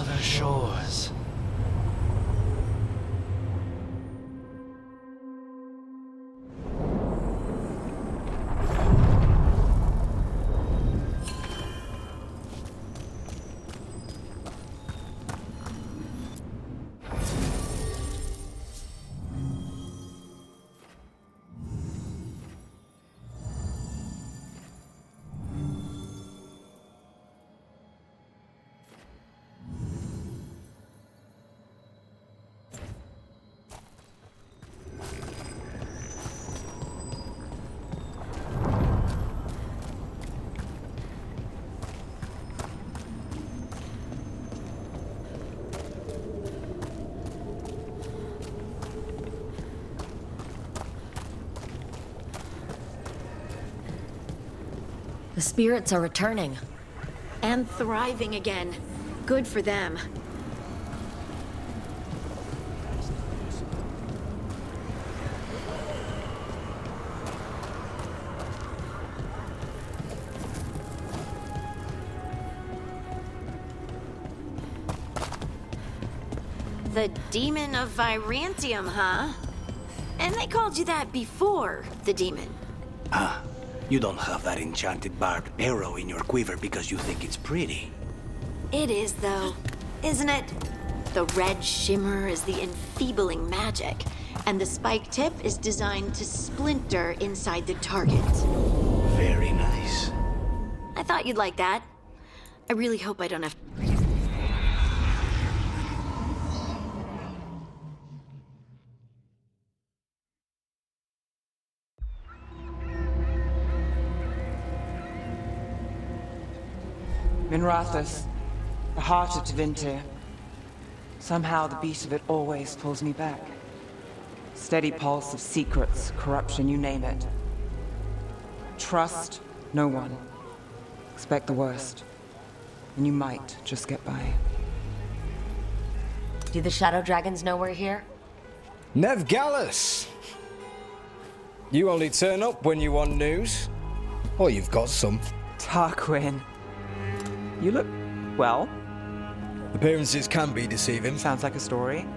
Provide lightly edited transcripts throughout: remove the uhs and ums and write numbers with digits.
other shores. The spirits are returning. And thriving again. Good for them. The Demon of Virantium, huh? And they called you that before the demon. Ah, you don't have that enchanted barbed arrow in your quiver because you think it's pretty. It is, though, isn't it? The red shimmer is the enfeebling magic, and the spike tip is designed to splinter inside the target. Very nice. I thought you'd like that. I really hope I don't have... Minrathus, the heart of Tevinter. Somehow the beat of it always pulls me back. Steady pulse of secrets, corruption, you name it. Trust no one. Expect the worst. And you might just get by. Do the Shadow Dragons know we're here? Nev Gallus! You only turn up when you want news. Or you've got some. Tarquin. You look... well. Appearances can be deceiving. Sounds like a story.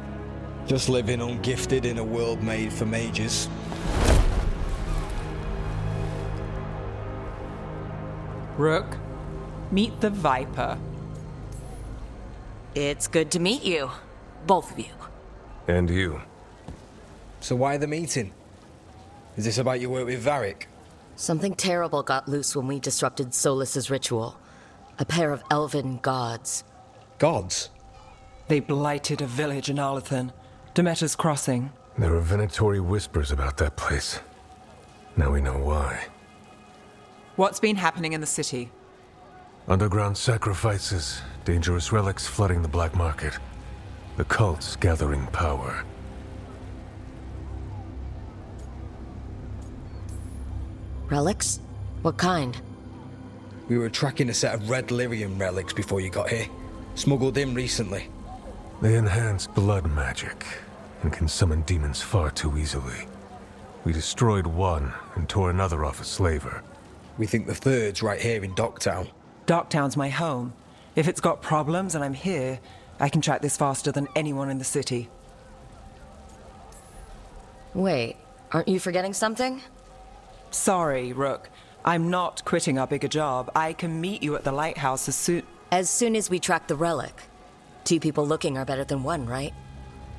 Just living ungifted in a world made for mages. Rook, meet the Viper. It's good to meet you. Both of you. And you. So why the meeting? Is this about your work with Varric? Something terrible got loose when we disrupted Solus's ritual. A pair of elven gods. Gods? They blighted a village in Arlethan, Demeter's Crossing. There are venatory whispers about that place. Now we know why. What's been happening in the city? Underground sacrifices, dangerous relics flooding the black market. The cults gathering power. Relics? What kind? We were tracking a set of red lyrium relics before you got here. Smuggled in recently. They enhance blood magic and can summon demons far too easily. We destroyed one and tore another off a slaver. We think the third's right here in Docktown. Docktown's my home. If it's got problems and I'm here, I can track this faster than anyone in the city. Wait, aren't you forgetting something? Sorry, Rook. I'm not quitting our bigger job. I can meet you at the lighthouse as soon... As soon as we track the relic. 2 people looking are better than 1, right?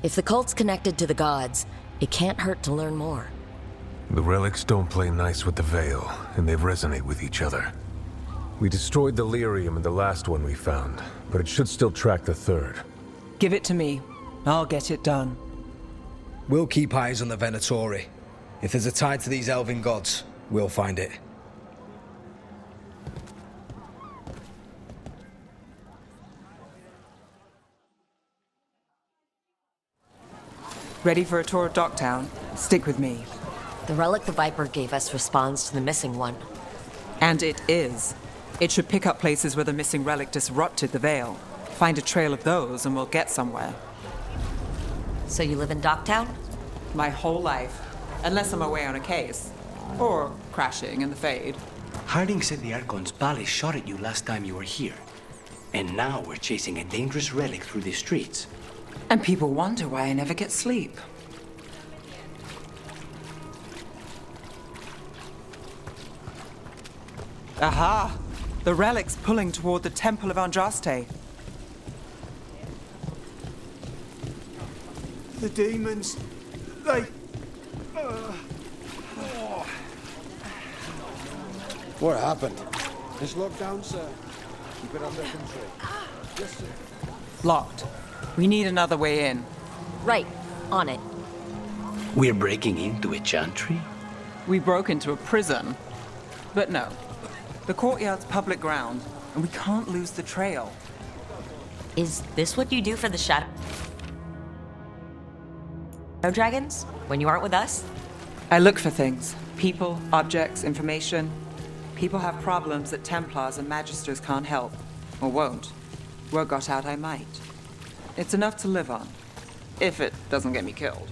If the cult's connected to the gods, it can't hurt to learn more. The relics don't play nice with the Veil, and they resonate with each other. We destroyed the lyrium in the last one we found, but it should still track the third. Give it to me. I'll get it done. We'll keep eyes on the Venatori. If there's a tie to these elven gods, we'll find it. Ready for a tour of Docktown? Stick with me. The relic the Viper gave us responds to the missing one. And it is. It should pick up places where the missing relic disrupted the Veil. Find a trail of those and we'll get somewhere. So you live in Docktown? My whole life. Unless I'm away on a case. Or crashing in the Fade. Harding said the Archon's palace shot at you last time you were here. And now we're chasing a dangerous relic through the streets. And people wonder why I never get sleep. Aha! The relic's pulling toward the Temple of Andraste. The demons, they... What happened? It's locked down, sir. Keep it under control. Yes, sir. Locked. We need another way in. Right, on it. We're breaking into a chantry? We broke into a prison. But no. The courtyard's public ground, and we can't lose the trail. Is this what you do for the Shadow Dragons? When you aren't with us? I look for things. People, objects, information. People have problems that Templars and Magisters can't help. Or won't. Word got out I might. It's enough to live on. If it doesn't get me killed.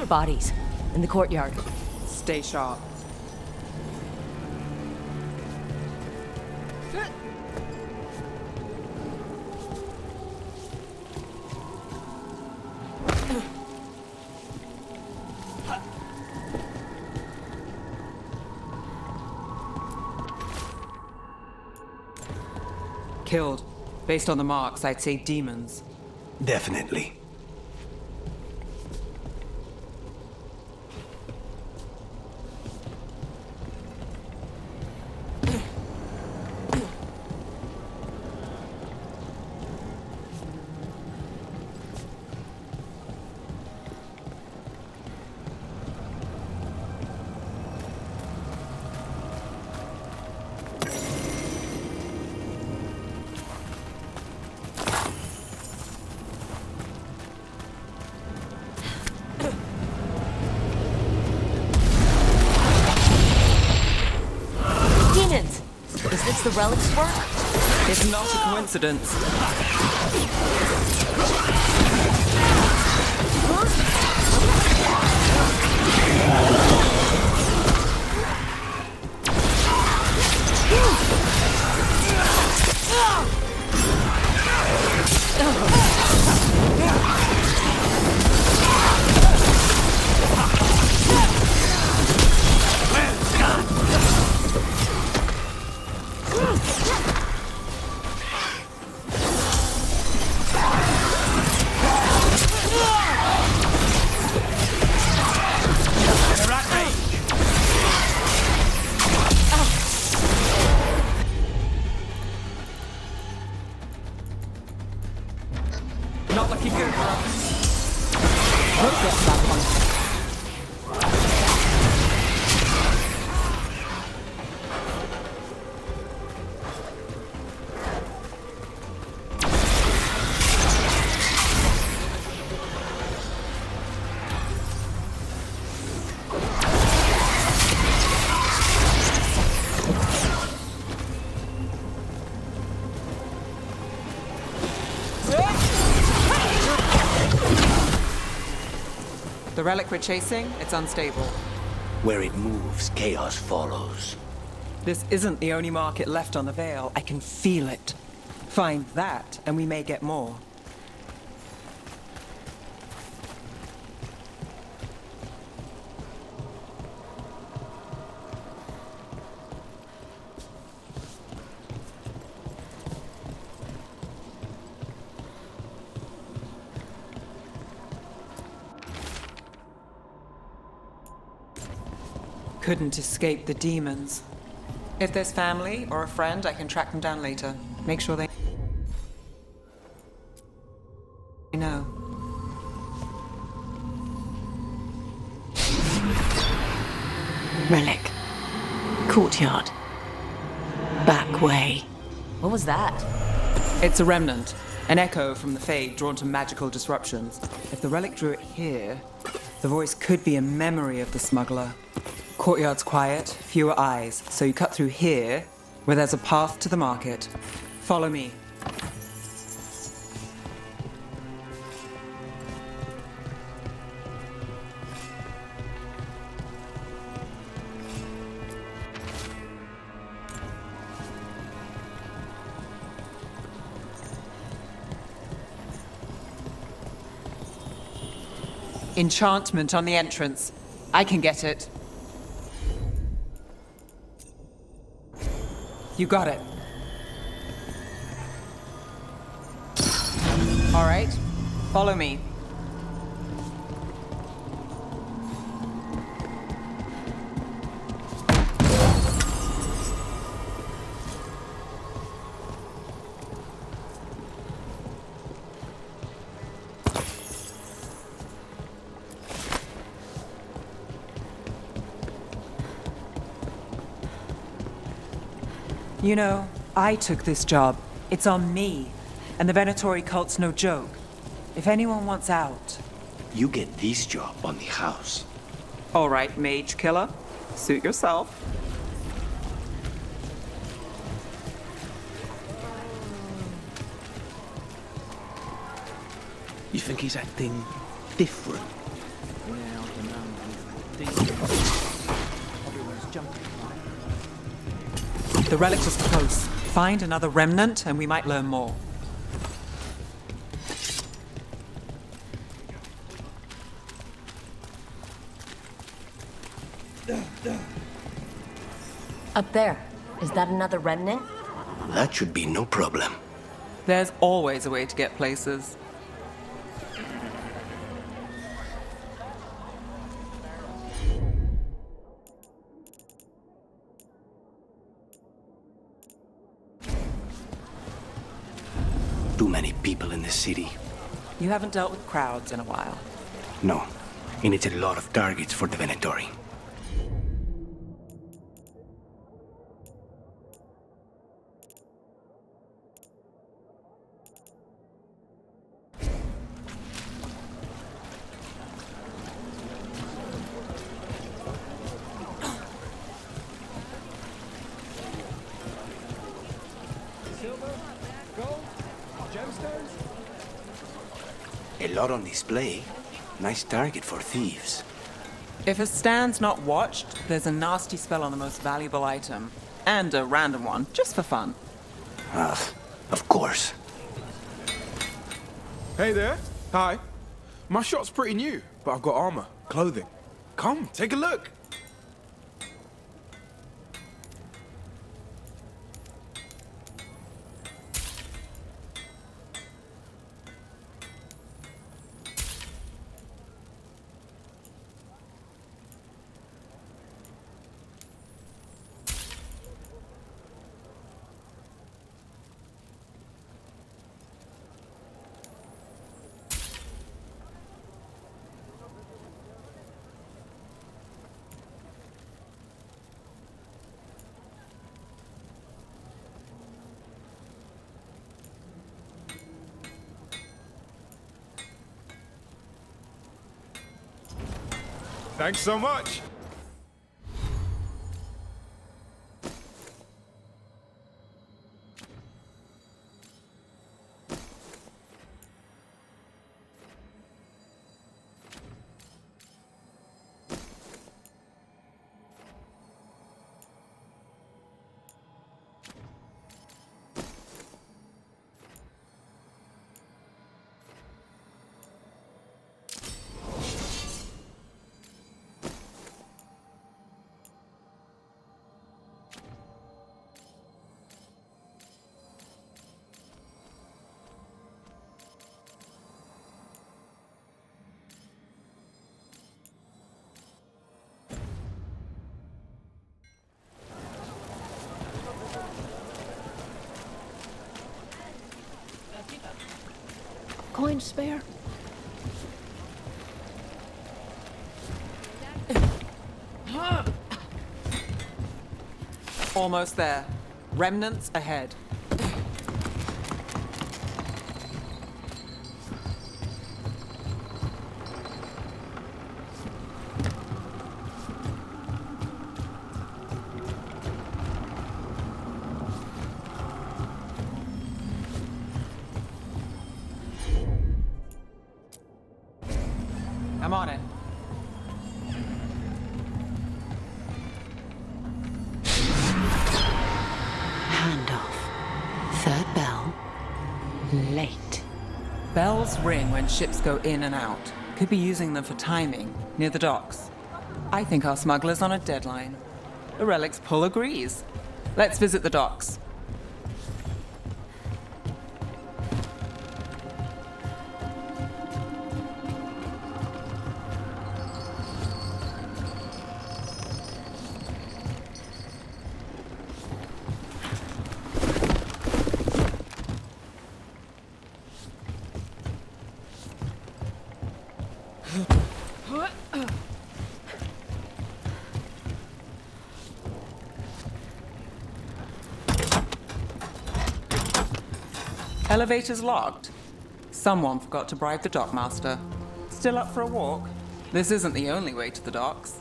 Bodies in the courtyard. Stay sharp. Killed. Based on the marks, I'd say demons. Definitely. Is this the relic's work? It's not a coincidence. Not looking good for us. We'll get that one. The relic we're chasing, it's unstable. Where it moves, chaos follows. This isn't the only market left on the Veil. I can feel it. Find that, and we may get more. Couldn't escape the demons. If there's family or a friend, I can track them down later. Make sure they know. Relic. Courtyard. Back way. What was that? It's a remnant, an echo from the Fade drawn to magical disruptions. If the relic drew it here, the voice could be a memory of the smuggler. Courtyard's quiet, fewer eyes, so you cut through here, where there's a path to the market. Follow me. Enchantment on the entrance. I can get it. You got it. All right, follow me. You know, I took this job. It's on me. And the Venatori cult's no joke. If anyone wants out... You get this job on the house. All right, mage killer. Suit yourself. You think he's acting different? The relic was close. Find another remnant and we might learn more. Up there. Is that another remnant? That should be no problem. There's always a way to get places. Too many people in the city. You haven't dealt with crowds in a while. No, and it's a lot of targets for the Venatori. A lot on display. Nice target for thieves. If a stand's not watched, there's a nasty spell on the most valuable item. And a random one, just for fun. Of course. Hey there. Hi. My shop's pretty new, but I've got armor, clothing. Come, take a look. Thanks so much. Coin spare? Almost there. Remnants ahead. Late. Bells ring when ships go in and out. Could be using them for timing, near the docks. I think our smuggler's on a deadline. The relic's pull agrees. Let's visit the docks. Elevator's locked. Someone forgot to bribe the dockmaster. Still up for a walk? This isn't the only way to the docks.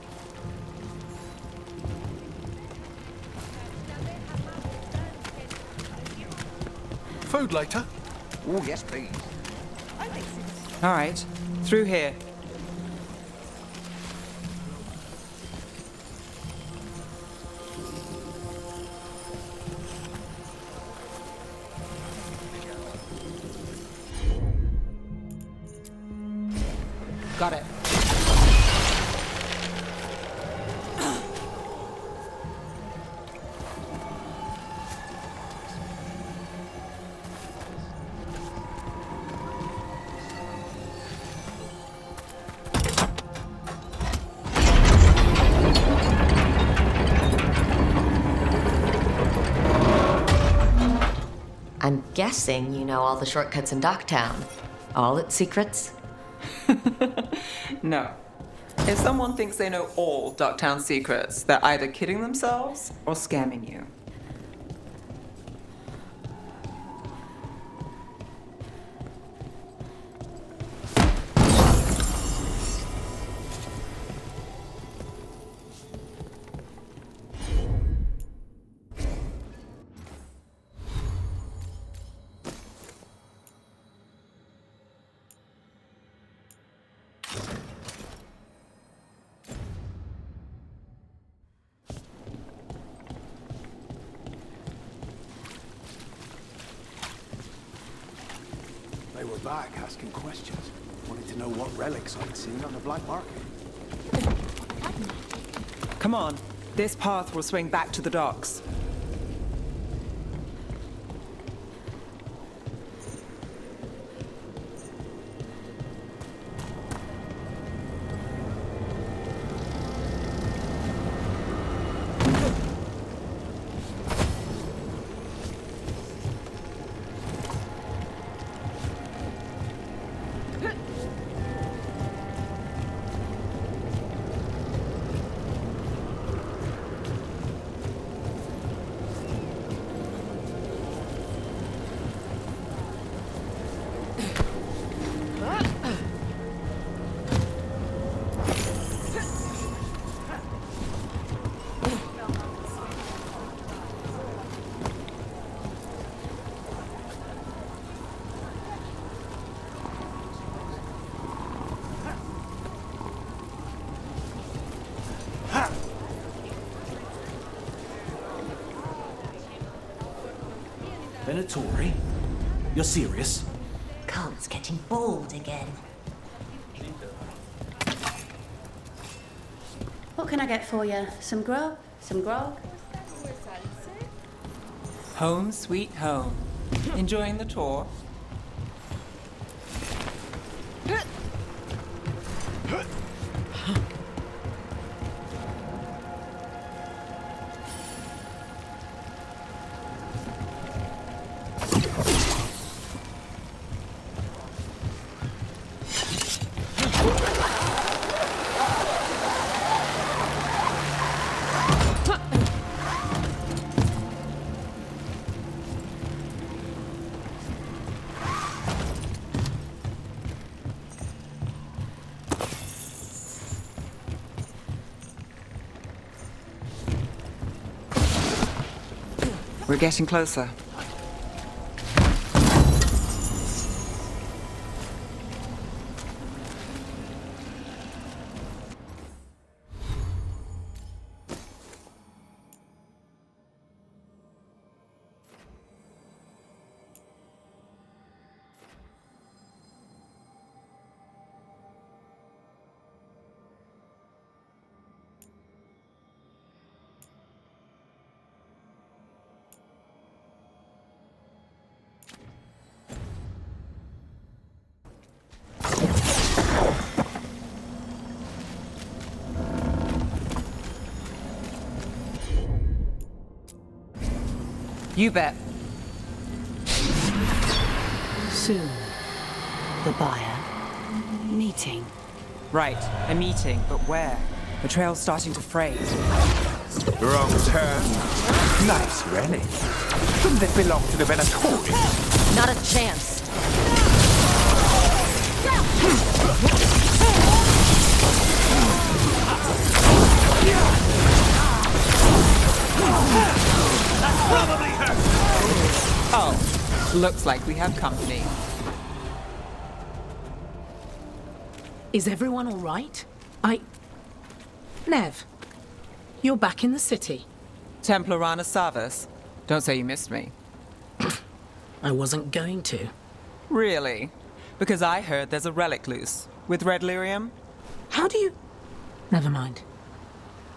Food later? Oh, yes, please. All right, through here. Got it. I'm guessing you know all the shortcuts in Docktown. All its secrets? No. If someone thinks they know all Ducktown secrets, they're either kidding themselves or scamming you. They were back asking questions. Wanted to know what relics I'd seen on the black market. Come on. This path will swing back to the docks. Venatori? You're serious? Cult's getting bold again. What can I get for you? Some grub? Some grog? Home sweet home. Enjoying the tour? We're getting closer. You bet. Soon, the buyer. Meeting. Right, a meeting, but where? The trail's starting to fray. Wrong turn. Nice relic. Shouldn't it belong to the Venatorians? Not a chance. Oh, looks like we have company. Is everyone all right? Nev, you're back in the city. Templar Rana Savas. Don't say you missed me. I wasn't going to. Really? Because I heard there's a relic loose. With red lyrium? How do you... Never mind.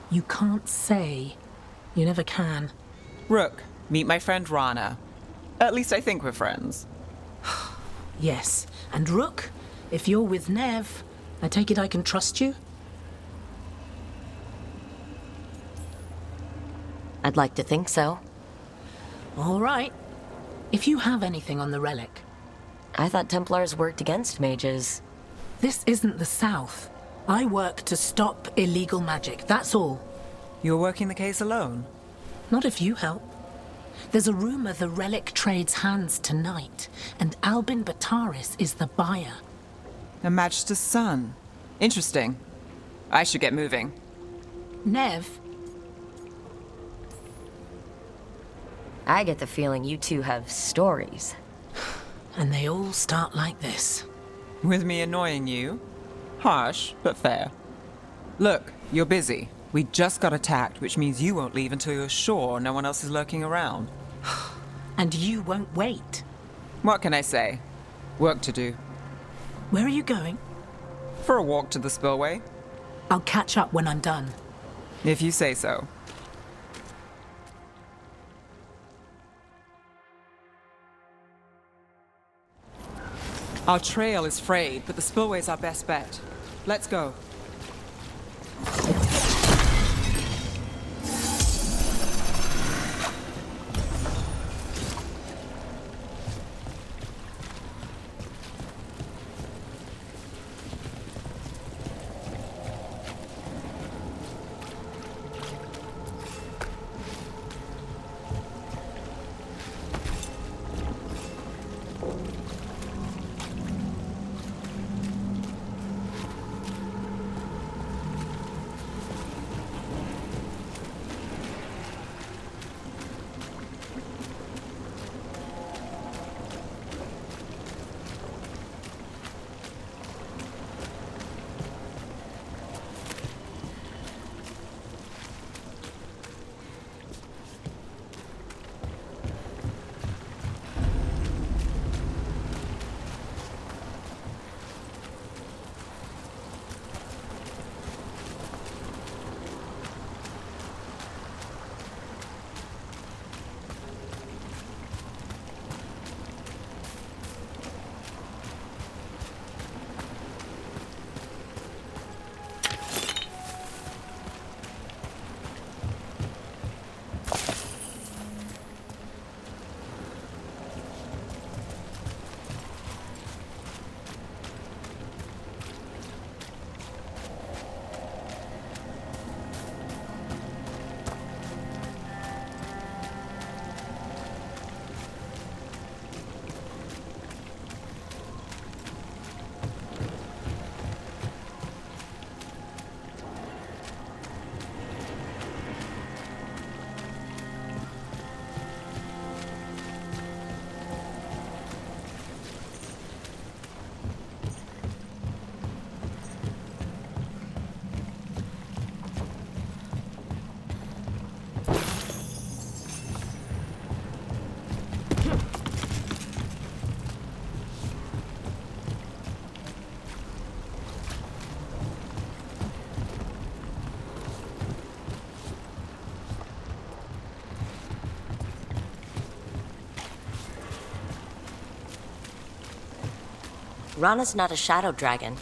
You can't say. You never can. Rook, meet my friend Rana. At least I think we're friends. Yes, and Rook, if you're with Nev, I take it I can trust you? I'd like to think so. All right. If you have anything on the relic. I thought Templars worked against mages. This isn't the South. I work to stop illegal magic, that's all. You're working the case alone? Not if you help. There's a rumor the relic trades hands tonight, and Albin Bataris is the buyer. A Magister's son. Interesting. I should get moving. Nev? I get the feeling you two have stories. And they all start like this. With me annoying you? Harsh, but fair. Look, you're busy. We just got attacked, which means you won't leave until you're sure no one else is lurking around. And you won't wait. What can I say? Work to do. Where are you going? For a walk to the spillway. I'll catch up when I'm done. If you say so. Our trail is frayed, but the spillway's our best bet. Let's go. Rana's not a shadow dragon.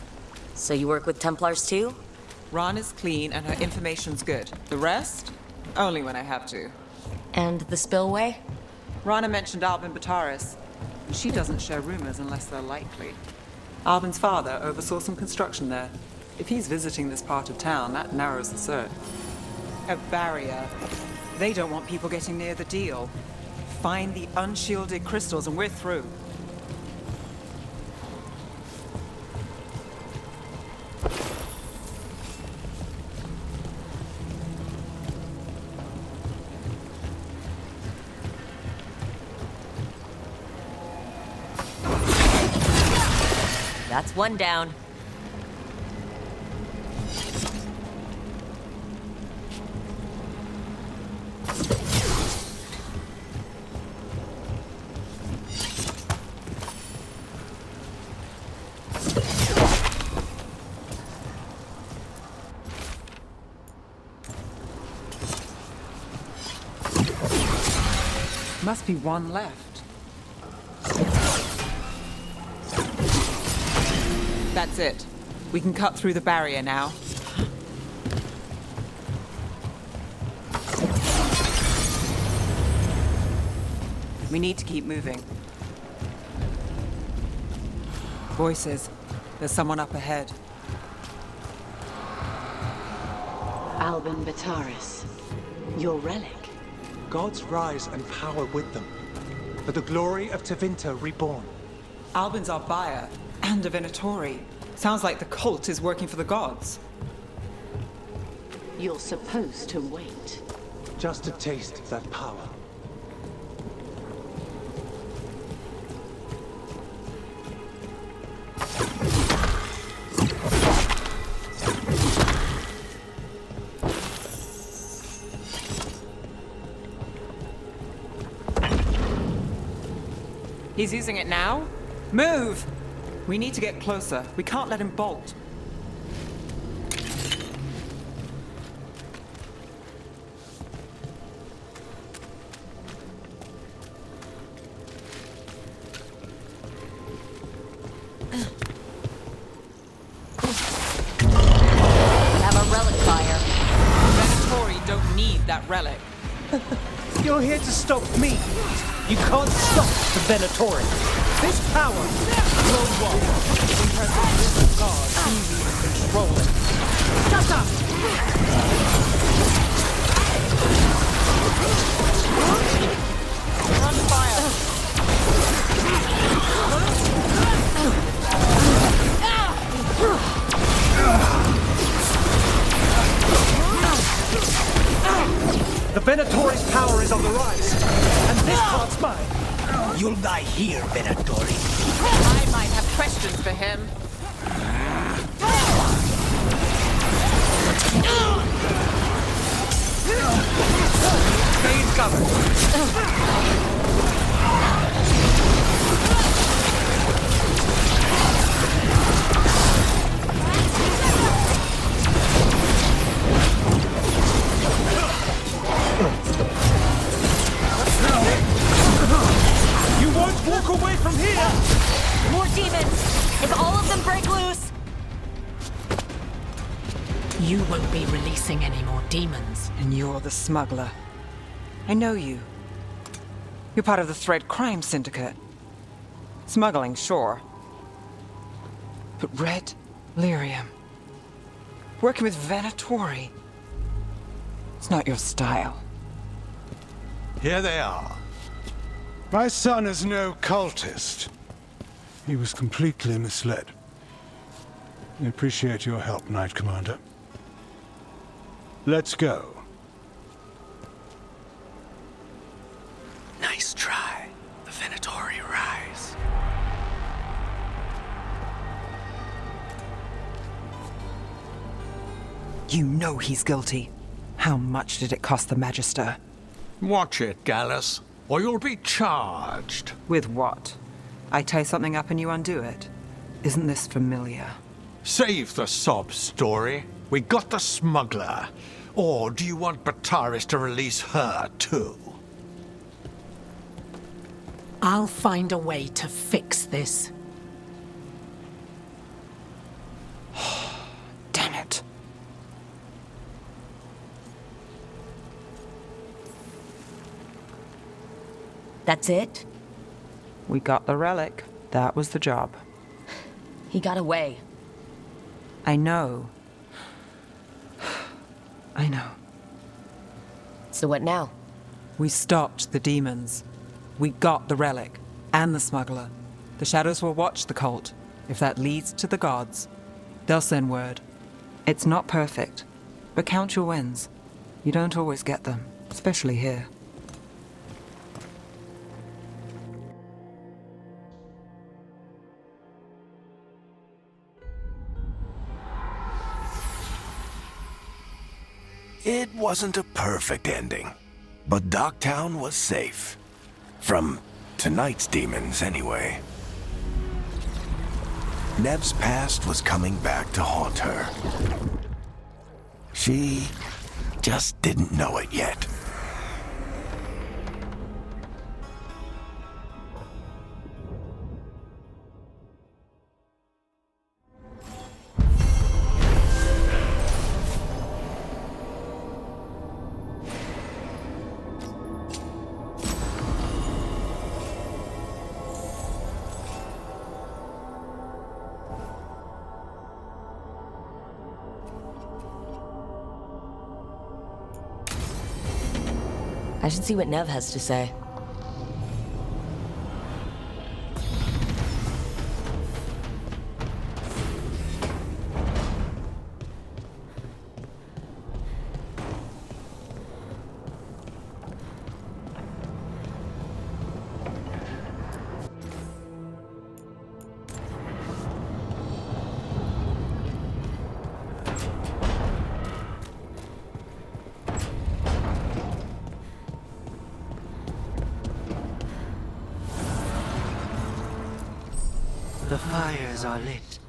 So you work with Templars too? Rana's clean and her information's good. The rest? Only when I have to. And the spillway? Rana mentioned Albin Bataris, and she doesn't share rumors unless they're likely. Albin's father oversaw some construction there. If he's visiting this part of town, that narrows the search. A barrier. They don't want people getting near the deal. Find the unshielded crystals and we're through. That's one down. Must be one left. That's it. We can cut through the barrier now. We need to keep moving. Voices. There's someone up ahead. Albin Bataris. Your relic. Gods rise and power with them. For the glory of Tevinter reborn. Albin's our buyer, and a Venatori. Sounds like the cult is working for the gods. You're supposed to wait. Just to taste that power. He's using it now? Move! We need to get closer. We can't let him bolt. We have a relic fire. Venatori don't need that relic. You're here to stop me. You can't stop the Venatori. This power, no one. Impressive God, easy to control it. Shut up! We're on fire. The Venatori's power is on the rise, and this part's mine. You'll die here, Venatori. I might have questions for him. Stay in cover. You won't walk away from here! More demons! If all of them break loose... You won't be releasing any more demons. And you're the smuggler. I know you. You're part of the Thread Crime Syndicate. Smuggling, sure. But red lyrium. Working with Venatori. It's not your style. Here they are. My son is no cultist. He was completely misled. I appreciate your help, Knight Commander. Let's go. Nice try. The Venatori rise. You know he's guilty. How much did it cost the Magister? Watch it, Gallus, or you'll be charged. With what? I tie something up and you undo it. Isn't this familiar? Save the sob story. We got the smuggler. Or do you want Bataris to release her, too? I'll find a way to fix this. Damn it. That's it? We got the relic. That was the job. He got away. I know. I know. So what now? We stopped the demons. We got the relic. And the smuggler. The shadows will watch the cult. If that leads to the gods, they'll send word. It's not perfect, but count your wins. You don't always get them, especially here. It wasn't a perfect ending, but Docktown was safe. From tonight's demons, anyway. Nev's past was coming back to haunt her. She just didn't know it yet. I should see what Nev has to say. The fires are lit.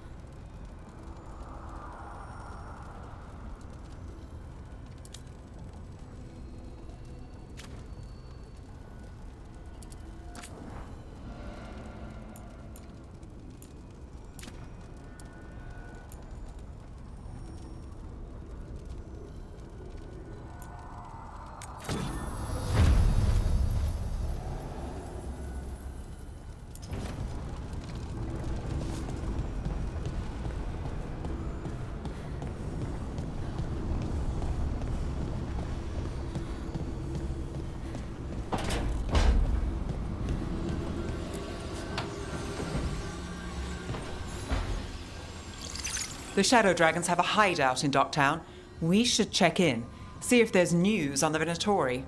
The Shadow Dragons have a hideout in Docktown. We should check in, see if there's news on the Venatori.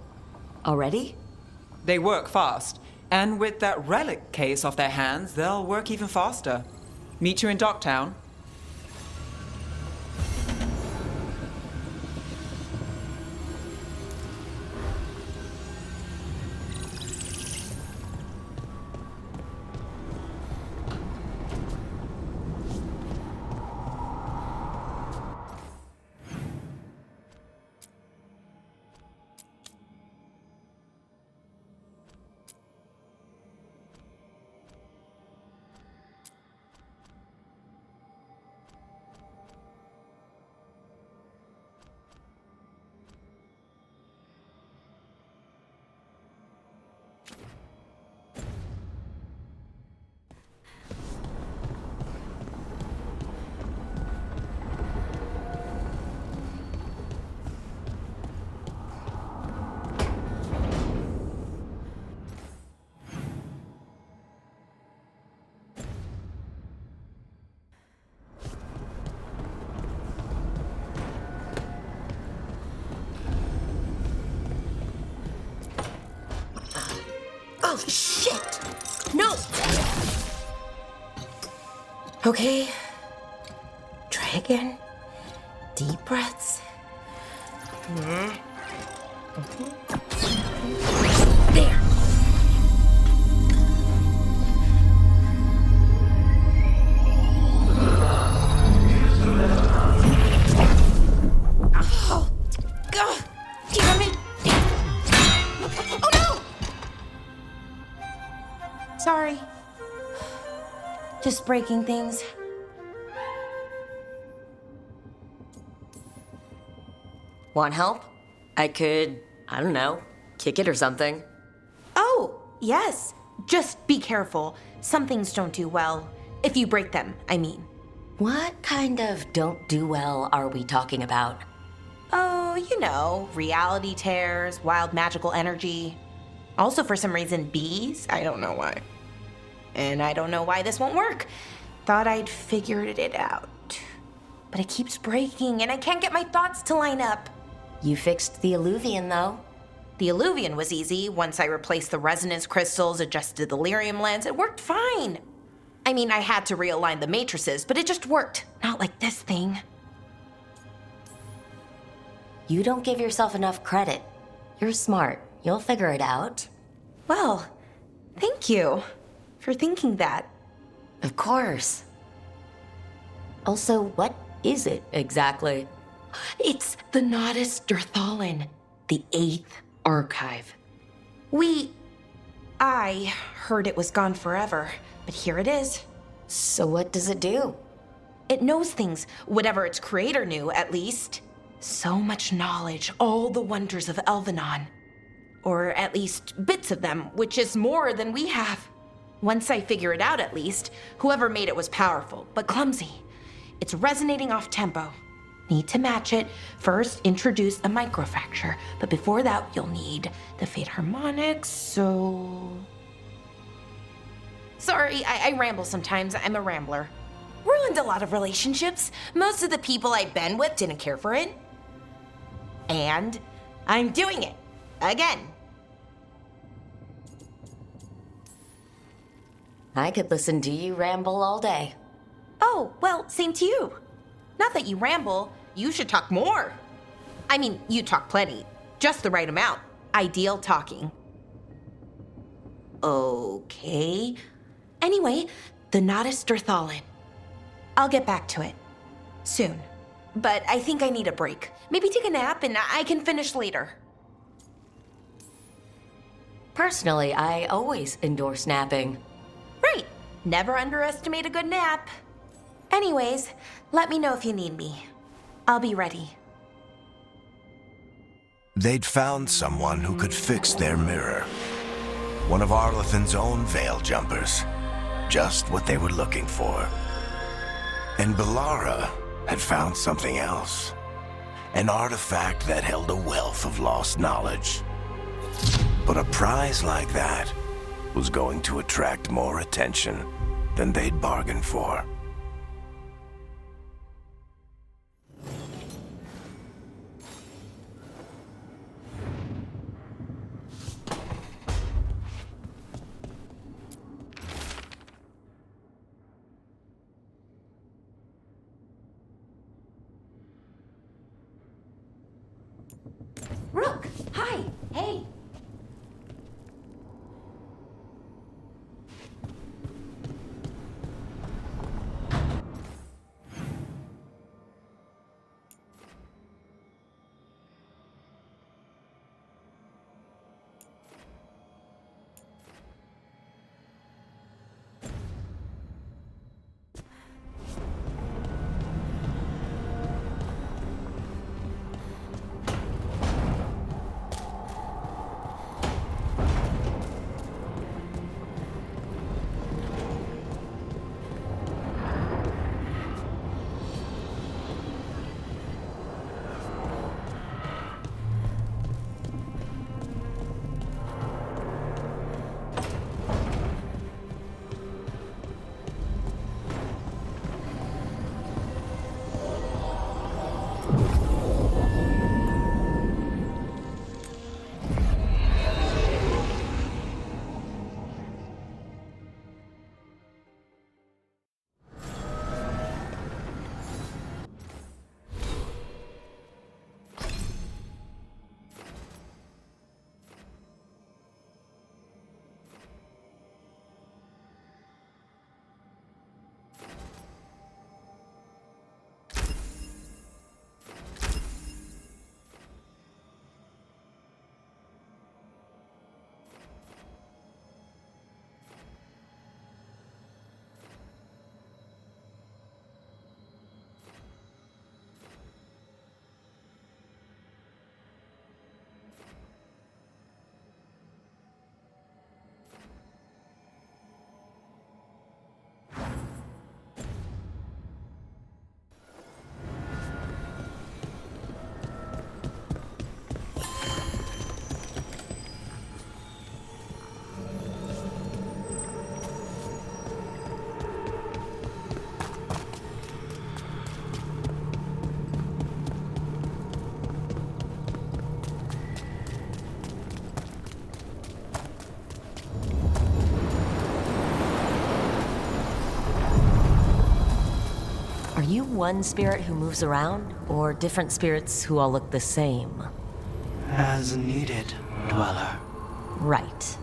Already? They work fast, and with that relic case off their hands, they'll work even faster. Meet you in Docktown. Oh, shit! No! Okay. Try again. Deep breaths. There. Oh, God! Damn it! Oh, no! Sorry. Just breaking things. Want help? I could, I don't know, kick it or something. Oh, Yes. Just be careful. Some things don't do well. If you break them, I mean. What kind of don't do well are we talking about? Oh, you know, reality tears, wild magical energy. Also, for some reason, bees. I don't know why. And I don't know why this won't work. Thought I'd figured it out. But it keeps breaking, and I can't get my thoughts to line up. You fixed the illuvian, though. The illuvian was easy. Once I replaced the resonance crystals, adjusted the lyrium lens, it worked fine. I mean, I had to realign the matrices, but it just worked. Not like this thing. You don't give yourself enough credit. You're smart. You'll figure it out. Well, thank you for thinking that. Of course. Also, what is it exactly? It's the Nodus Dirthalin, the 8th archive. I heard it was gone forever, but here it is. So what does it do? It knows things, whatever its creator knew, at least. So much knowledge, all the wonders of Elvenon. Or at least bits of them, which is more than we have. Once I figure it out, at least, whoever made it was powerful, but clumsy. It's resonating off tempo. Need to match it. First, introduce a microfracture, but before that, you'll need the Fate harmonics, so... Sorry, I ramble sometimes. I'm a rambler. Ruined a lot of relationships. Most of the people I've been with didn't care for it. And I'm doing it. Again. I could listen to you ramble all day. Oh, well, same to you. Not that you ramble, you should talk more. I mean, you talk plenty. Just the right amount. Ideal talking. Okay. Anyway, the Nodus Dirthalin. I'll get back to it. Soon. But I think I need a break. Maybe take a nap and I can finish later. Personally, I always endorse napping. Right. Never underestimate a good nap. Anyways, let me know if you need me. I'll be ready. They'd found someone who could fix their mirror. One of Arlethan's own veil jumpers. Just what they were looking for. And Bellara had found something else. An artifact that held a wealth of lost knowledge. But a prize like that was going to attract more attention than they'd bargained for. Rook! Hi! Hey! you one spirit who moves around, or different spirits who all look the same? As needed, Dweller. Right.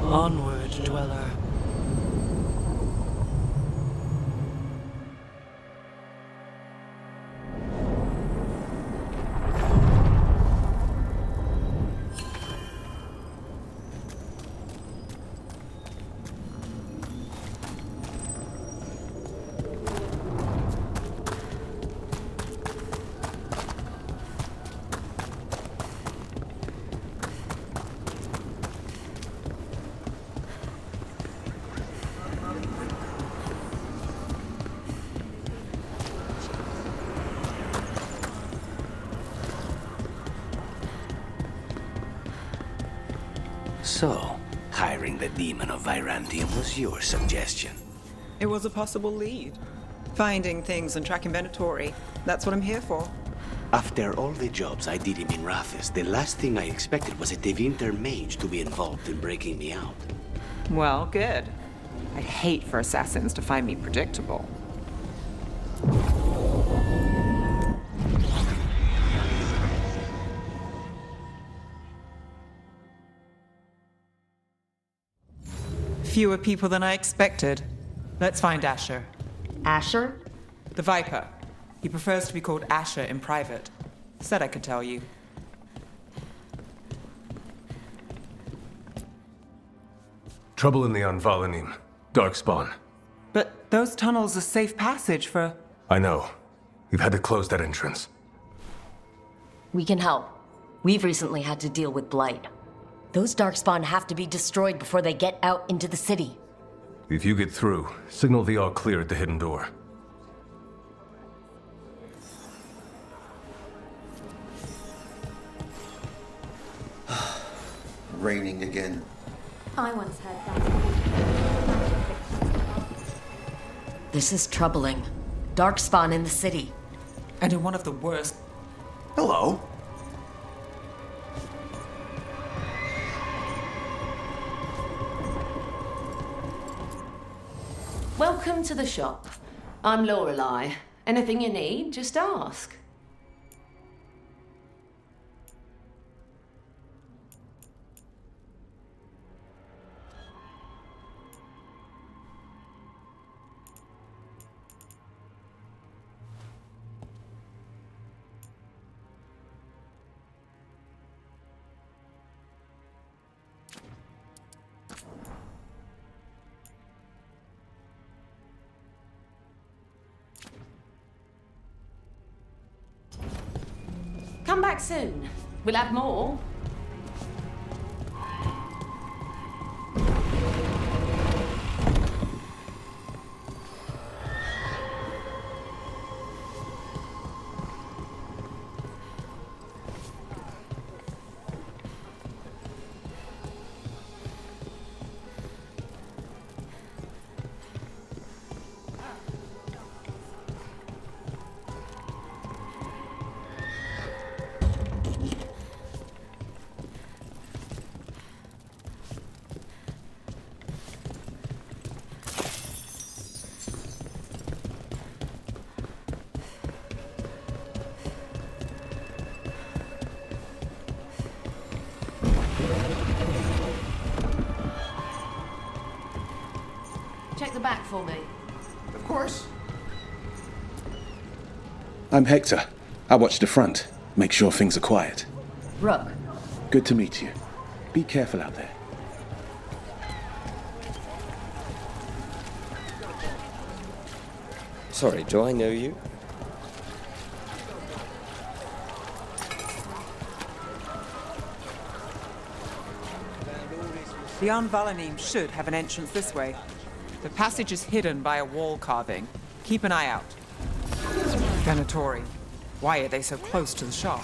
Onward, Dweller. So, hiring the demon of Virantium was your suggestion. It was a possible lead. Finding things and tracking Venatori. That's what I'm here for. After all the jobs I did in Minrathis, the last thing I expected was a Devinter mage to be involved in breaking me out. Well, good. I'd hate for assassins to find me predictable. Fewer people than I expected. Let's find Asher. Asher? The Viper. He prefers to be called Asher in private. Said I could tell you. Trouble in the Anvalanim. Darkspawn. But those tunnels are safe passage for... I know. We've had to close that entrance. We can help. We've recently had to deal with Blight. Those Darkspawn have to be destroyed before they get out into the city. If you get through, signal the all clear at the hidden door. Raining again. I once heard that. This is troubling. Darkspawn in the city. And in one of the worst... Hello? Welcome to the shop. I'm Lorelei. Anything you need, just ask. Come back soon. We'll have more. Check the back for me. Of course. I'm Hector. I watch the front. Make sure things are quiet. Rook. Good to meet you. Be careful out there. Sorry, do I know you? The Anvalanim should have an entrance this way. The passage is hidden by a wall carving. Keep an eye out. Venatori. Why are they so close to the shop?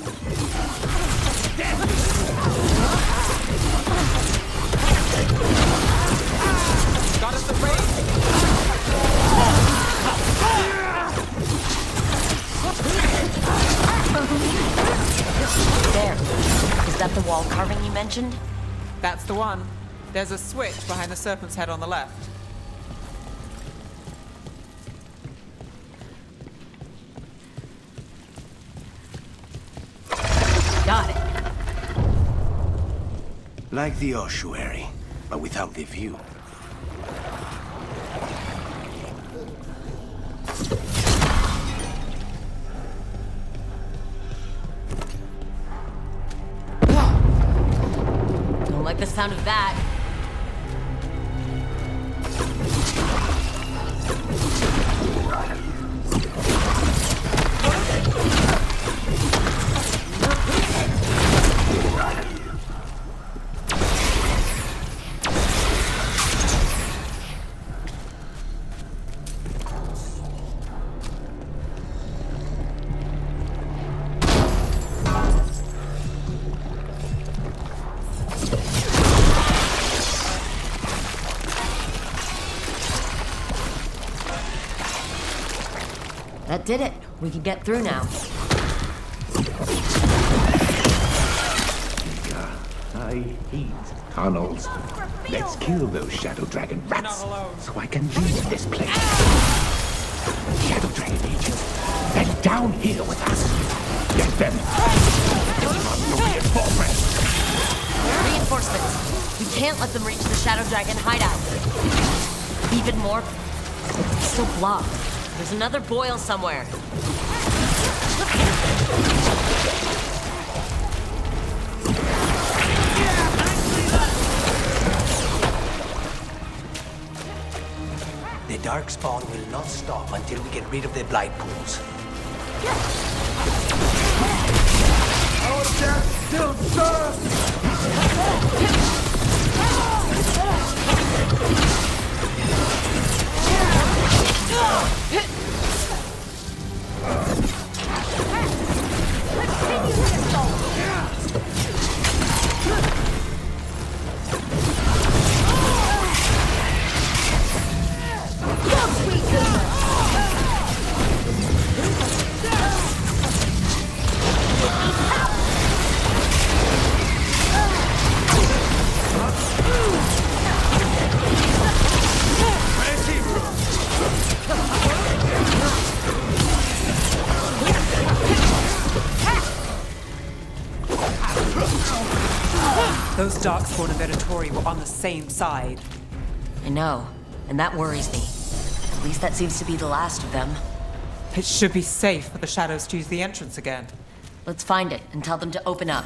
Got us the raid! There. Is that the wall carving you mentioned? That's the one. There's a switch behind the serpent's head on the left. Like the ossuary, but without the view. Don't like the sound of that. That did it. We can get through now. I hate tunnels. Let's kill those Shadow Dragon rats so I can leave this place. Shadow Dragon agents, they're down here with us. Get them. Reinforcements. We can't let them reach the Shadow Dragon hideout. Even more, it's still blocked. There's another boil somewhere. The Darkspawn will not stop until we get rid of the Blight Pools. Our death still serves! Those Darkspawn and Venatori were on the same side. I know, and that worries me. At least that seems to be the last of them. It should be safe for the Shadows to use the entrance again. Let's find it and tell them to open up.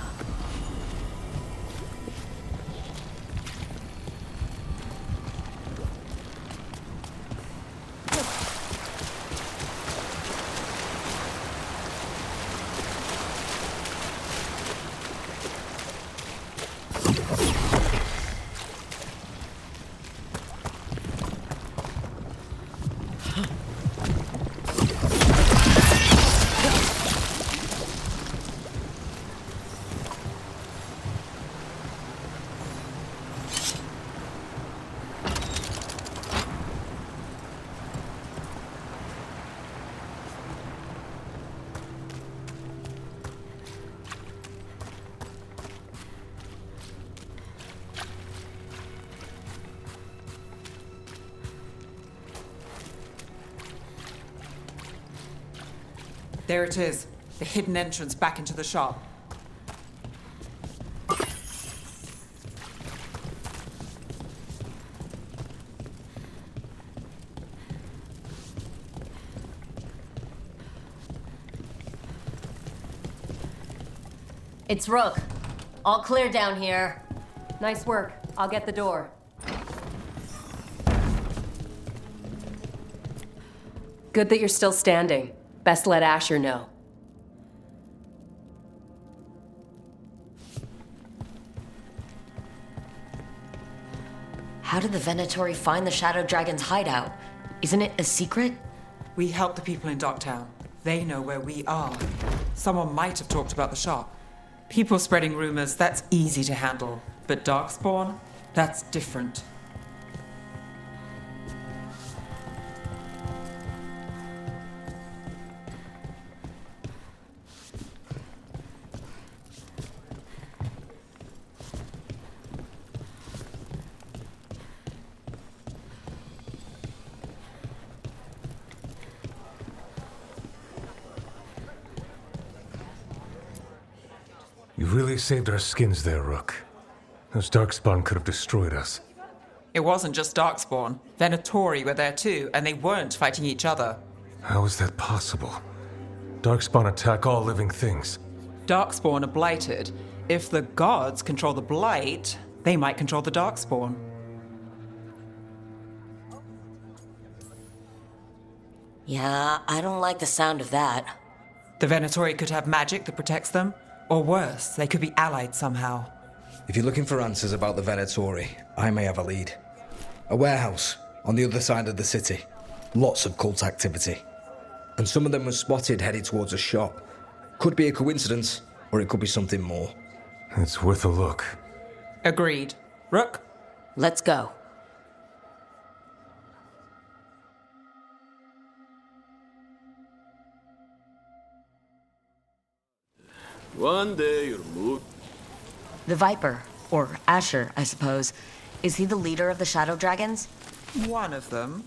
There it is, the hidden entrance back into the shop. It's Rook. All clear down here. Nice work. I'll get the door. Good that you're still standing. Best let Asher know. How did the Venatori find the Shadow Dragon's hideout? Isn't it a secret? We help the people in Docktown. They know where we are. Someone might have talked about the shop. People spreading rumors, that's easy to handle. But Darkspawn? That's different. You really saved our skins there, Rook. Those Darkspawn could have destroyed us. It wasn't just Darkspawn. Venatori were there too, and they weren't fighting each other. How is that possible? Darkspawn attack all living things. Darkspawn are blighted. If the gods control the blight, they might control the Darkspawn. Yeah, I don't like the sound of that. The Venatori could have magic that protects them, or worse, they could be allied somehow. If you're looking for answers about the Venatori, I may have a lead. A warehouse on the other side of the city. Lots of cult activity. And some of them were spotted headed towards a shop. Could be a coincidence, or it could be something more. It's worth a look. Agreed. Rook? Let's go. One day you'll move. The Viper, or Asher, I suppose. Is he the leader of the Shadow Dragons? One of them.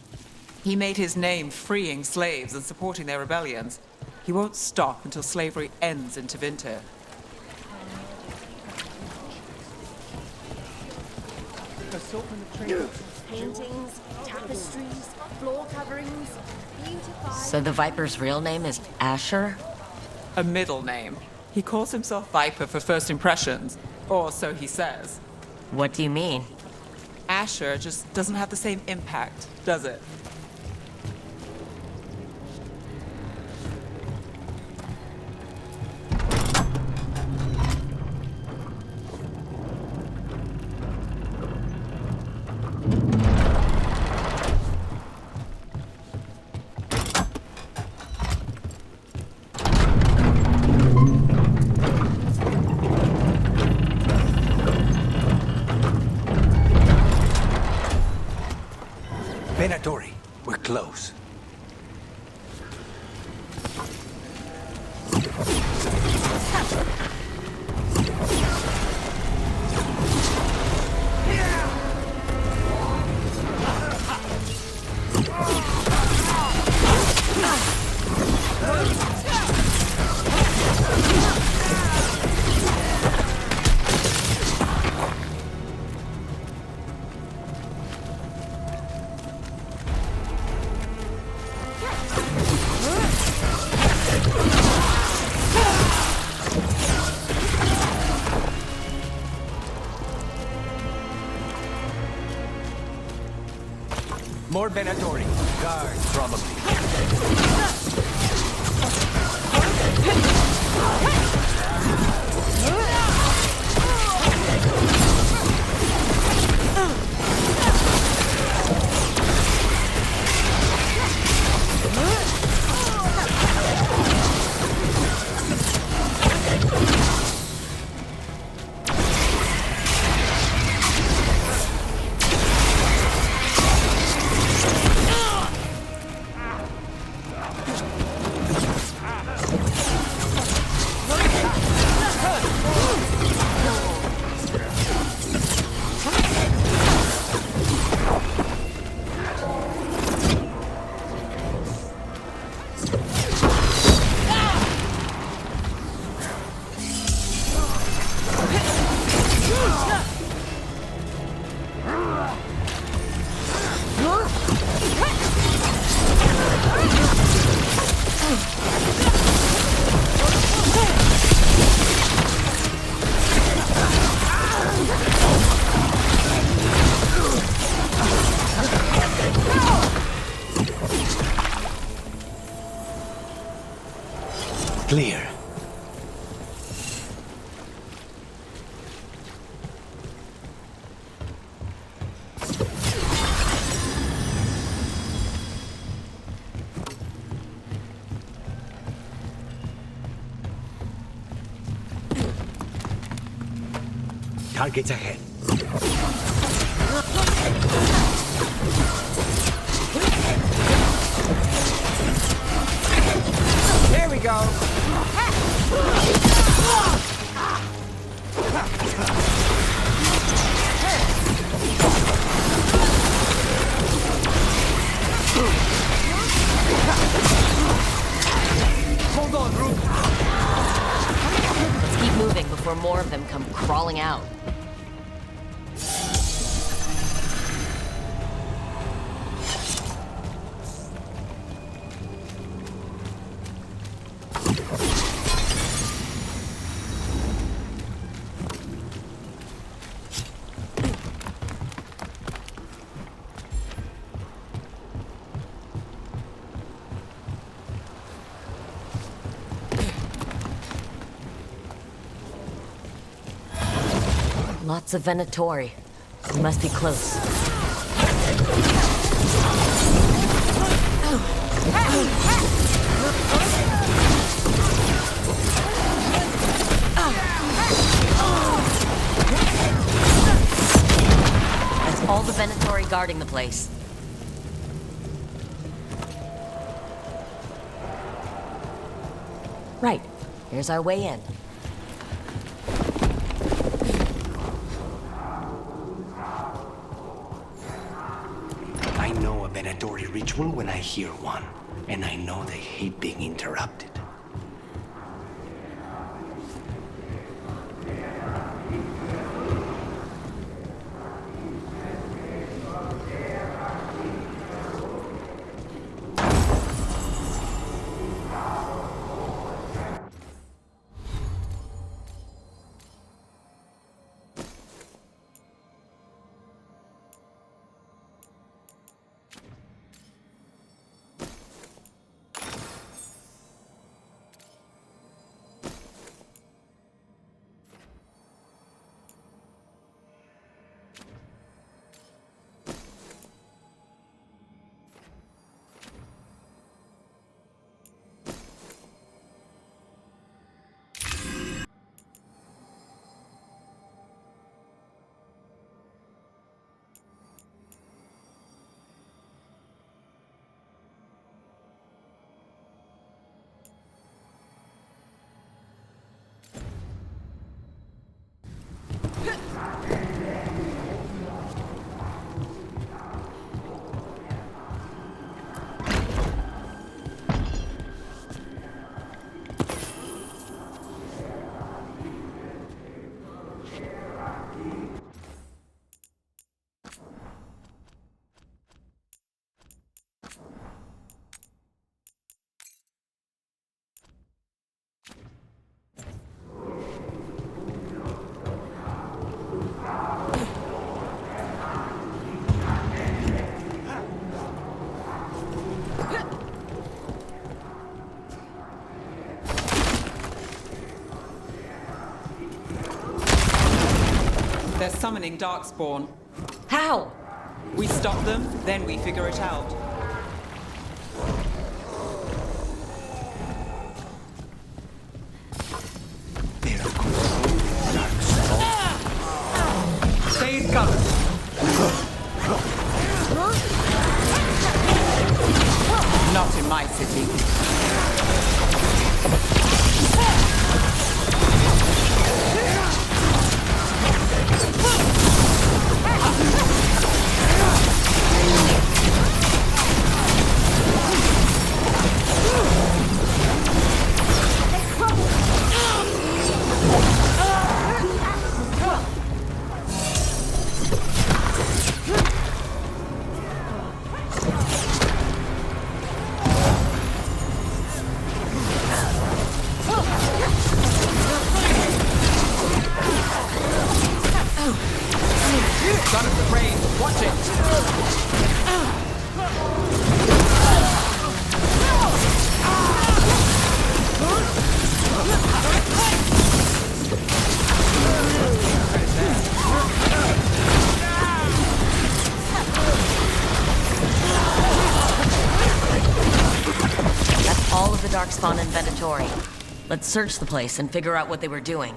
He made his name freeing slaves and supporting their rebellions. He won't stop until slavery ends in Tevinter. Paintings, tapestries, floor coverings, beautified. So the Viper's real name is Asher? A middle name. He calls himself Viper for first impressions, or so he says. What do you mean? Asher just doesn't have the same impact, does it? Venatori, we're close. More Venatori. Guards, probably. Clear. Targets ahead. There we go. Hold on, Rook. Let's keep moving before more of them come crawling out. Lots of Venatori. We must be close. That's all the Venatori guarding the place. Right. Here's our way in. I know a Venatori ritual when I hear one, and I know they hate being interrupted. They're summoning Darkspawn. How? We stop them, then we figure it out. Beilga드. Not in my city. Son of the rain, watch it! That's all of the Darkspawn and Venatori. Let's search the place and figure out what they were doing.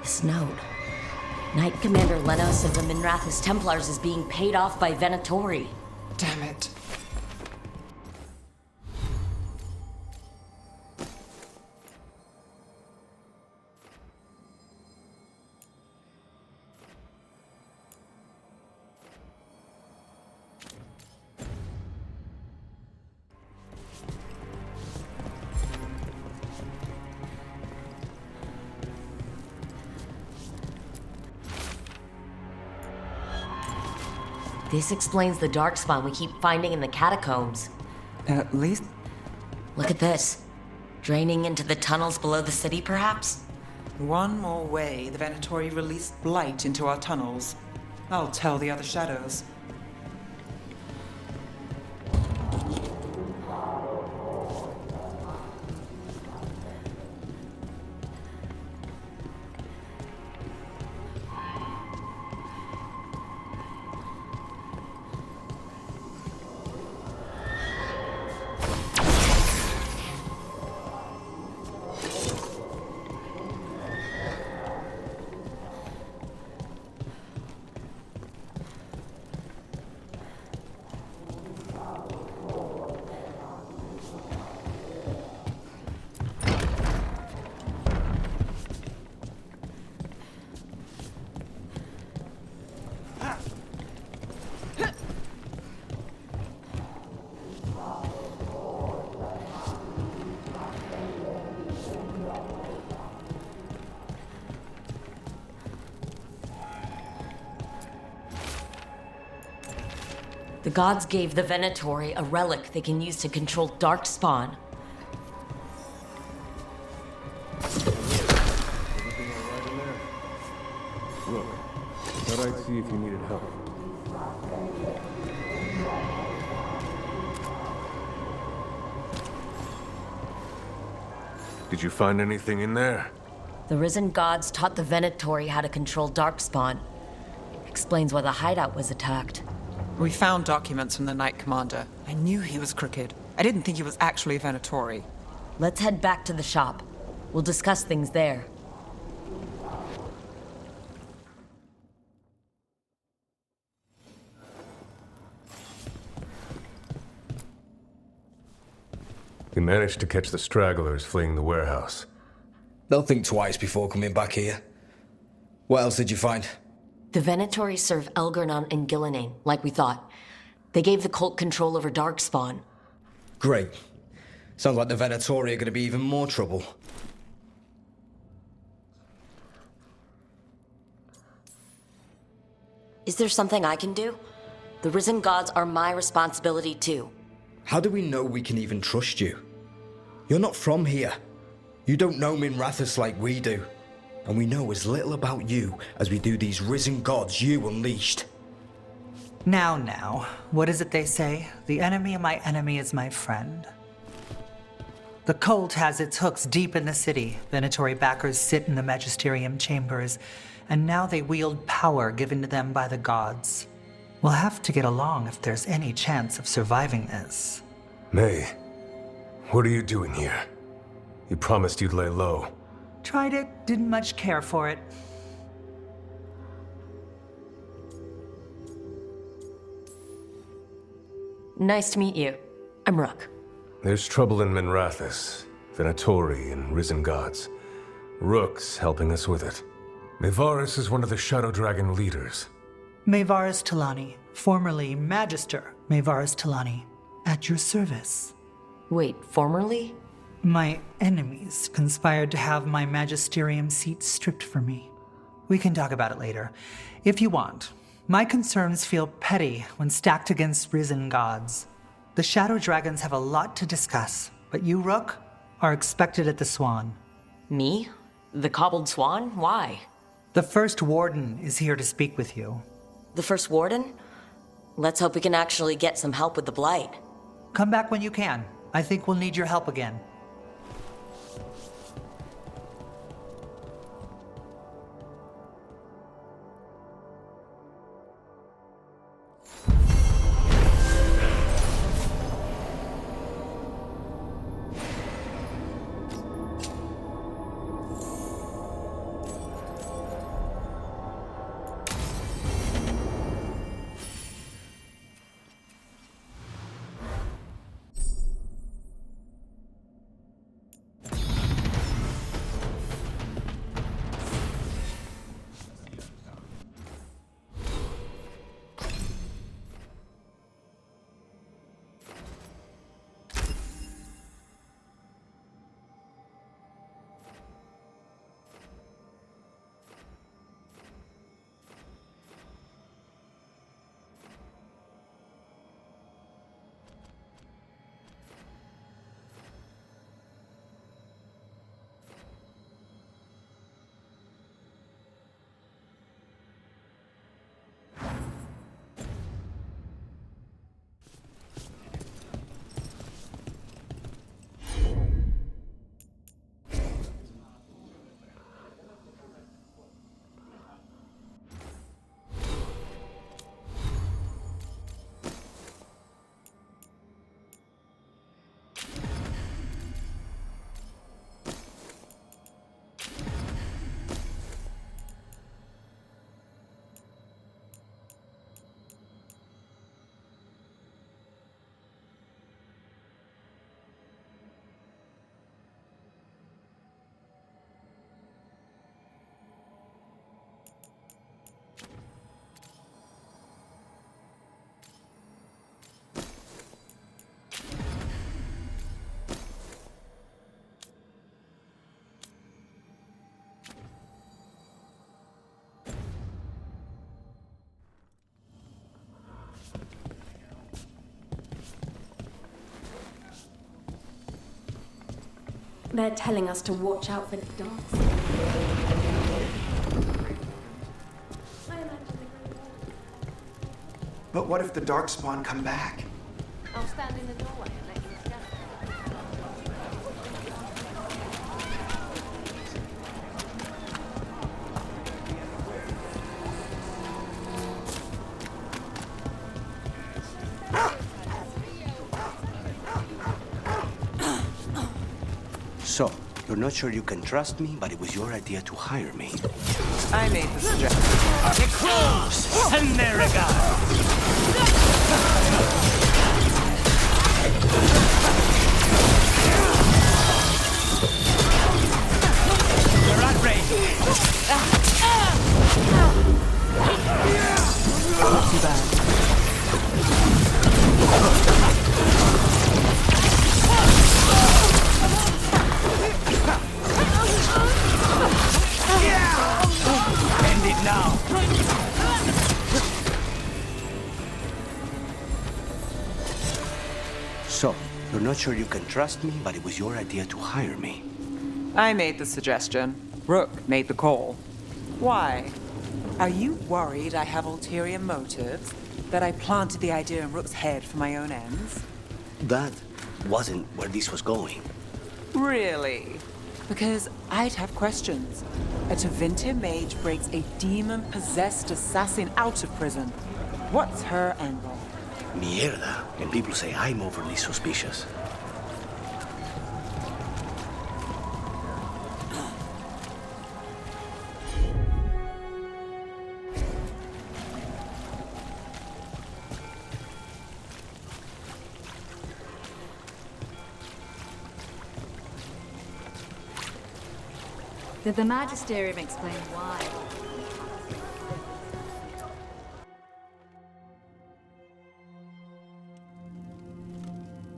This note. Knight Commander Lenos of the Minrathous Templars is being paid off by Venatori. Damn it. This explains the darkspawn we keep finding in the catacombs. At least... Look at this. Draining into the tunnels below the city, perhaps? One more way the Venatori released blight into our tunnels. I'll tell the other shadows. The gods gave the Venatori a relic they can use to control darkspawn. Look, thought I'd see if you needed help. Did you find anything in there? The risen gods taught the Venatori how to control darkspawn. Explains why the hideout was attacked. We found documents from the Knight Commander. I knew he was crooked. I didn't think he was actually a Venatori. Let's head back to the shop. We'll discuss things there. We managed to catch the stragglers fleeing the warehouse. They'll think twice before coming back here. What else did you find? The Venatori serve Elgar'nan and Gillenane, like we thought. They gave the cult control over darkspawn. Great. Sounds like the Venatori are going to be even more trouble. Is there something I can do? The risen gods are my responsibility too. How do we know we can even trust you? You're not from here. You don't know Minrathous like we do. And we know as little about you as we do these risen gods you unleashed. Now, what is it they say? The enemy of my enemy is my friend. The cult has its hooks deep in the city. Venatori backers sit in the magisterium chambers, and now they wield power given to them by the gods. We'll have to get along if there's any chance of surviving this. May, what are you doing here? You promised you'd lay low. Tried it, didn't much care for it. Nice to meet you. I'm Rook. There's trouble in Minrathous, Venatori and risen gods. Rook's helping us with it. Mayvaris is one of the Shadow Dragon leaders. Mayvaris Talani, formerly Magister Mayvaris Talani, at your service. Wait, formerly? My enemies conspired to have my magisterium seat stripped from me. We can talk about it later, if you want. My concerns feel petty when stacked against risen gods. The Shadow Dragons have a lot to discuss, but you, Rook, are expected at the Swan. Me? The Cobbled Swan? Why? The First Warden is here to speak with you. The First Warden? Let's hope we can actually get some help with the Blight. Come back when you can. I think we'll need your help again. They're telling us to watch out for dogs. But what if the Darkspawn come back? I'll stand in the doorway and let you scan. So, you're not sure you can trust me, but it was your idea to hire me. I made the suggestion. The crows send their regards. We're outraged. Not too bad. End it now. So, you're not sure you can trust me, but it was your idea to hire me. I made the suggestion. Rook made the call. Why? Are you worried I have ulterior motives? That I planted the idea in Rook's head for my own ends? That wasn't where this was going. Really? Because I'd have questions. A Tevinter mage breaks a demon-possessed assassin out of prison. What's her angle? Mierda. And people say I'm overly suspicious. Did the Magisterium explain why?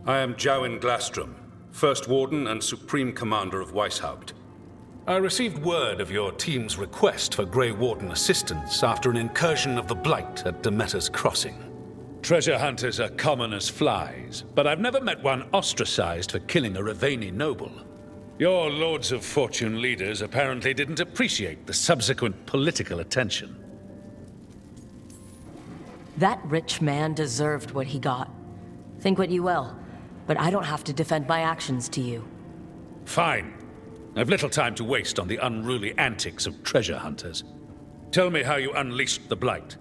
I am Jowen Glastrom, First Warden and Supreme Commander of Weishaupt. I received word of your team's request for Grey Warden assistance after an incursion of the Blight at Demeter's Crossing. Treasure hunters are common as flies, but I've never met one ostracized for killing a Ravani noble. Your Lords of Fortune leaders apparently didn't appreciate the subsequent political attention. That rich man deserved what he got. Think what you will, but I don't have to defend my actions to you. Fine. I've little time to waste on the unruly antics of treasure hunters. Tell me how you unleashed the Blight.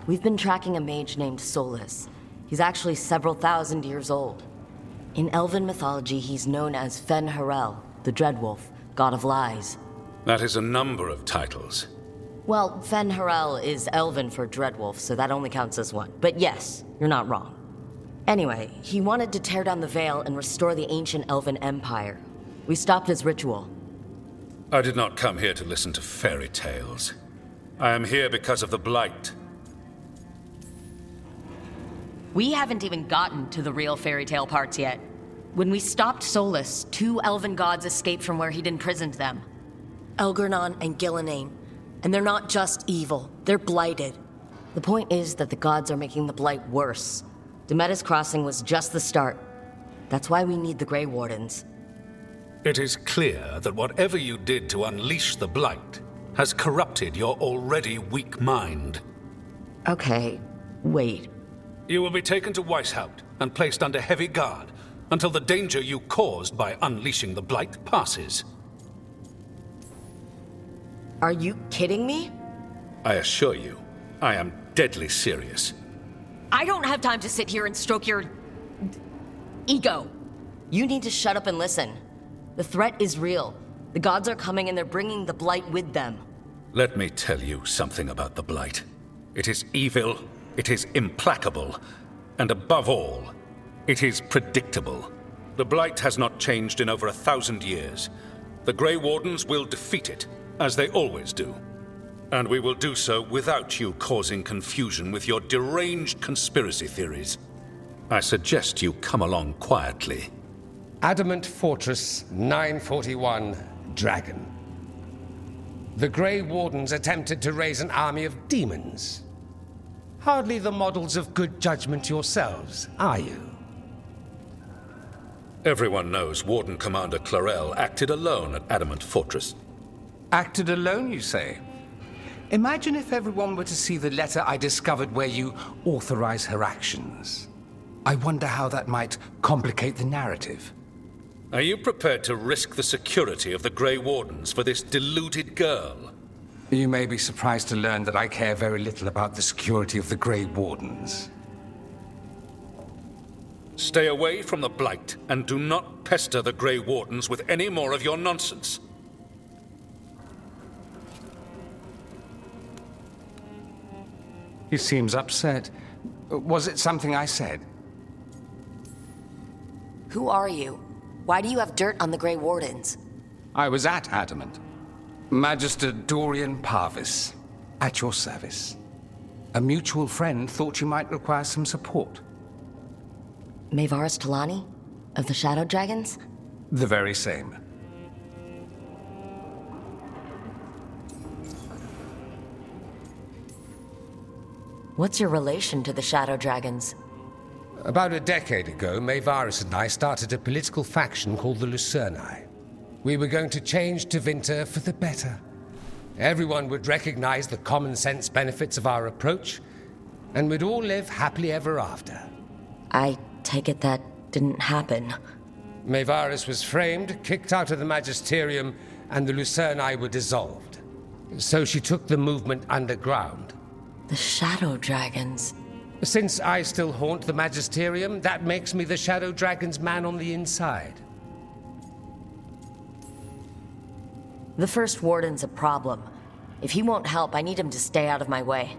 We've been tracking a mage named Solus. He's actually several thousand years old. In Elven mythology, he's known as Fen Harel, the Dreadwolf, god of lies. That is a number of titles. Well, Fen Harel is Elven for Dreadwolf, so that only counts as one. But yes, you're not wrong. Anyway, he wanted to tear down the Veil and restore the ancient Elven Empire. We stopped his ritual. I did not come here to listen to fairy tales. I am here because of the Blight. We haven't even gotten to the real fairy tale parts yet. When we stopped Solus, 2 elven gods escaped from where he'd imprisoned them. Elgernon and Gillenane. And they're not just evil, they're blighted. The point is that the gods are making the Blight worse. Demeter's Crossing was just the start. That's why we need the Grey Wardens. It is clear that whatever you did to unleash the Blight has corrupted your already weak mind. Okay, wait. You will be taken to Weishaupt and placed under heavy guard until the danger you caused by unleashing the Blight passes. Are you kidding me? I assure you, I am deadly serious. I don't have time to sit here and stroke your ego. You need to shut up and listen. The threat is real. The gods are coming and they're bringing the Blight with them. Let me tell you something about the Blight. It is evil, it is implacable, and above all, it is predictable. The Blight has not changed in over 1,000 years. The Grey Wardens will defeat it, as they always do. And we will do so without you causing confusion with your deranged conspiracy theories. I suggest you come along quietly. Adamant Fortress 941, Dragon. The Grey Wardens attempted to raise an army of demons. Hardly the models of good judgment yourselves, are you? Everyone knows Warden Commander Clarel acted alone at Adamant Fortress. Acted alone, you say? Imagine if everyone were to see the letter I discovered where you authorize her actions. I wonder how that might complicate the narrative. Are you prepared to risk the security of the Grey Wardens for this deluded girl? You may be surprised to learn that I care very little about the security of the Grey Wardens. Stay away from the Blight, and do not pester the Grey Wardens with any more of your nonsense. He seems upset. Was it something I said? Who are you? Why do you have dirt on the Grey Wardens? I was at Adamant. Magister Dorian Parvis, at your service. A mutual friend thought you might require some support. Maevaris Talani? Of the Shadow Dragons? The very same. What's your relation to the Shadow Dragons? About a decade ago, Maevaris and I started a political faction called the Lucerni. We were going to change Tevinter for the better. Everyone would recognize the common sense benefits of our approach, and we'd all live happily ever after. I take it that didn't happen. Maevaris was framed, kicked out of the Magisterium, and the Lucerni were dissolved. So she took the movement underground. The Shadow Dragons. Since I still haunt the Magisterium, that makes me the Shadow Dragon's man on the inside. The First Warden's a problem. If he won't help, I need him to stay out of my way.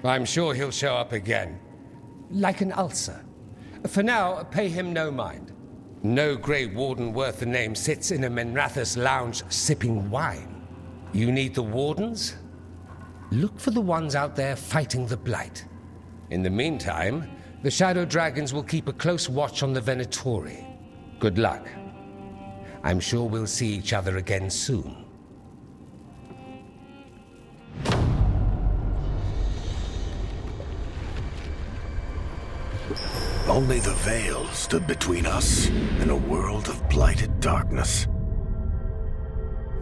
I'm sure he'll show up again. Like an ulcer. For now, pay him no mind. No Grey Warden worth the name sits in a Menrathus lounge sipping wine. You need the Wardens? Look for the ones out there fighting the Blight. In the meantime, the Shadow Dragons will keep a close watch on the Venatori. Good luck. I'm sure we'll see each other again soon. Only the veil stood between us and a world of blighted darkness.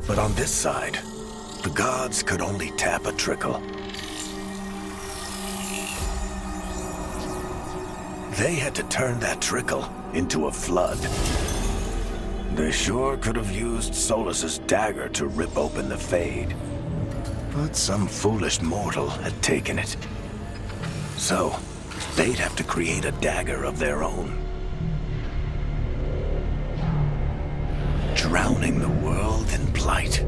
But on this side, the gods could only tap a trickle. They had to turn that trickle into a flood. They sure could have used Solus's dagger to rip open the Fade. But some foolish mortal had taken it. So, they'd have to create a dagger of their own. Drowning the world in blight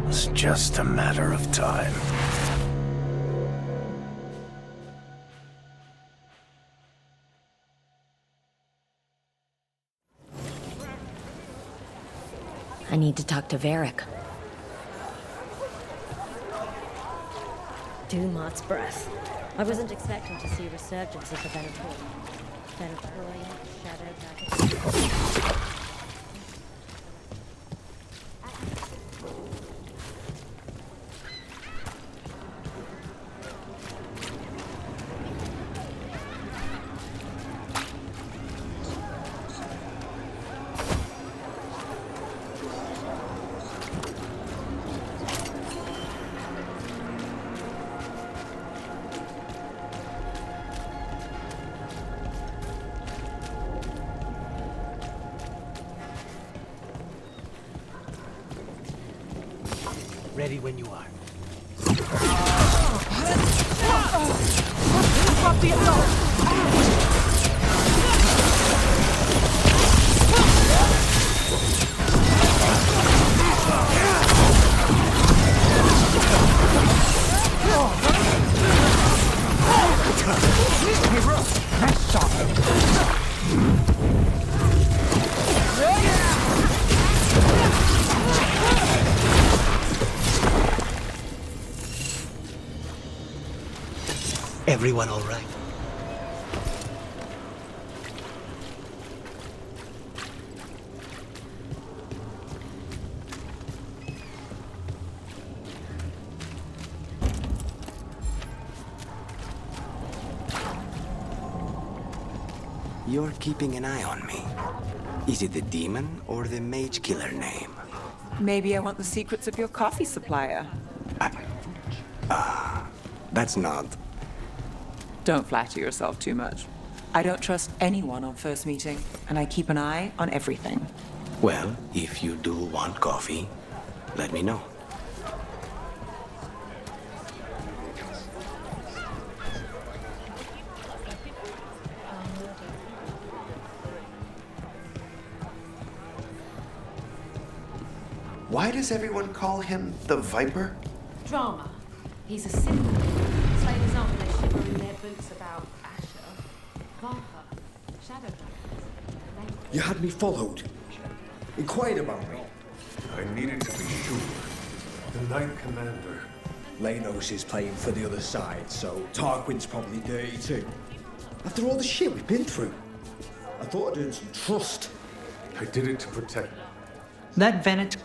was just a matter of time. I need to talk to Varric. Dumat's breath. I wasn't expecting to see a resurgence of the Venatorian. Venatorian, Shadow Dragon. Ready when you are. Drop the assault! Hey, bro, nice shot. Everyone all right? You're keeping an eye on me. Is it the demon or the mage killer name? Maybe I want the secrets of your coffee supplier. That's not... Don't flatter yourself too much. I don't trust anyone on first meeting, and I keep an eye on everything. Well, if you do want coffee, let me know. Why does everyone call him the Viper? Drama. He's a symbol. Slavers aren't going to shiver in their boots about Asher. Viper. Shadow dragons. You had me followed. Inquired about me. I needed to be sure. The Knight Commander. Lanos is playing for the other side, so Tarquin's probably dirty too. After all the shit we've been through, I thought I'd earned some trust. I did it to protect. That Venator.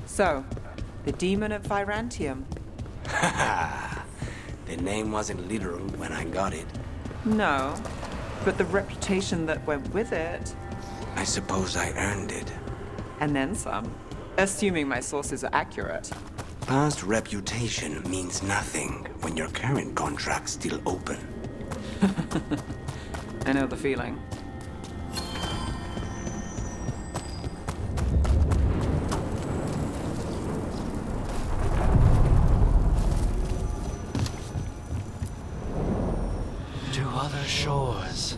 So, the demon of Virantium. The name wasn't literal when I got it. No, but the reputation that went with it. I suppose I earned it. And then some. Assuming my sources are accurate. Past reputation means nothing when your current contract's still open. I know the feeling. To other shores.